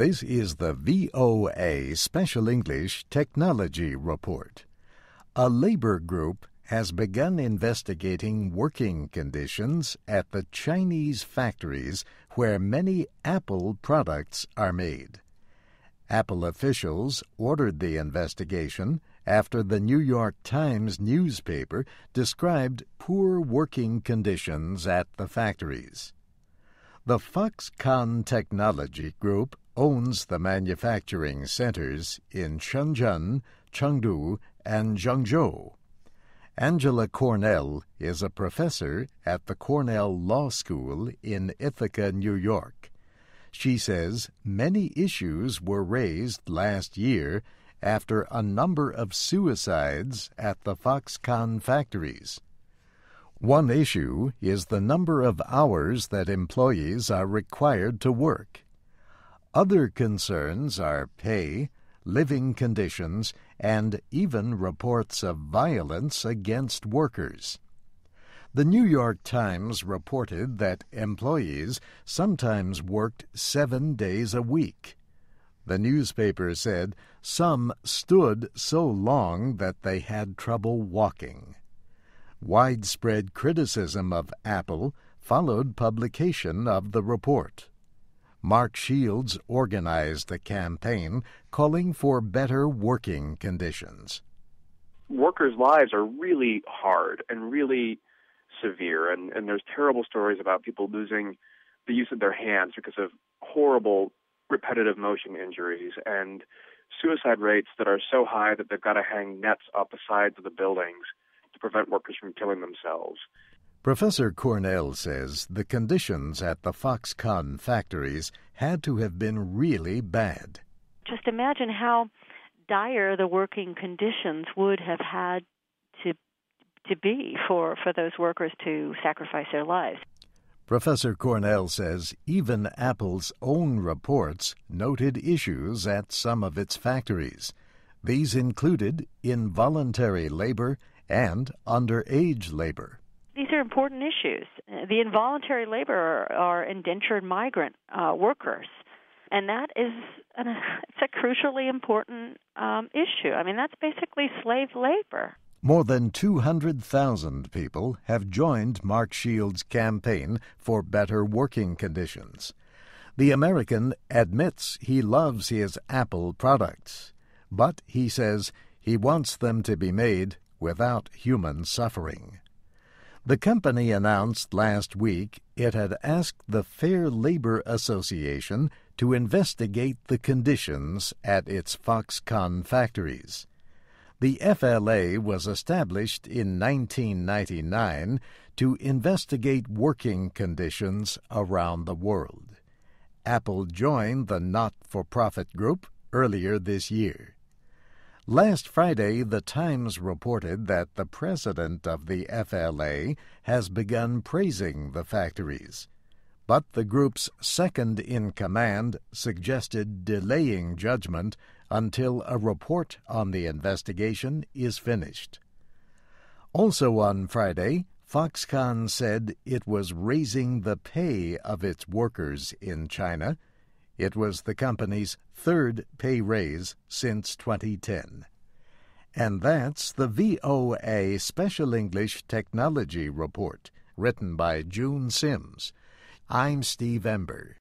This is the VOA Special English Technology Report. A labor group has begun investigating working conditions at the Chinese factories where many Apple products are made. Apple officials ordered the investigation after the New York Times newspaper described poor working conditions at the factories. The Foxconn Technology Group owns the manufacturing centers in Shenzhen, Chengdu, and Zhengzhou. Angela Cornell is a professor at the Cornell Law School in Ithaca, New York. She says many issues were raised last year after a number of suicides at the Foxconn factories. One issue is the number of hours that employees are required to work. Other concerns are pay, living conditions, and even reports of violence against workers. The New York Times reported that employees sometimes worked 7 days a week. The newspaper said some stood so long that they had trouble walking. Widespread criticism of Apple followed publication of the report. Mark Shields organized a campaign calling for better working conditions. Workers' lives are really hard and really severe, and there's terrible stories about people losing the use of their hands because of horrible repetitive motion injuries and suicide rates that are so high that they've got to hang nets up the sides of the buildings to prevent workers from killing themselves. Professor Cornell says the conditions at the Foxconn factories had to have been really bad. Just imagine how dire the working conditions would have had to be for those workers to sacrifice their lives. Professor Cornell says even Apple's own reports noted issues at some of its factories. These included involuntary labor and underage labor. These are important issues. The involuntary labor are indentured migrant workers, and that is it's a crucially important issue. I mean, that's basically slave labor. More than 200,000 people have joined Mark Shields' campaign for better working conditions. The American admits he loves his Apple products, but he says he wants them to be made without human suffering. The company announced last week it had asked the Fair Labor Association to investigate the conditions at its Foxconn factories. The FLA was established in 1999 to investigate working conditions around the world. Apple joined the not-for-profit group earlier this year. Last Friday, the Times reported that the president of the FLA has begun praising the factories. But the group's second-in-command suggested delaying judgment until a report on the investigation is finished. Also on Friday, Foxconn said it was raising the pay of its workers in China. It was the company's third pay raise since 2010. And that's the VOA Special English Technology Report, written by June Sims. I'm Steve Ember.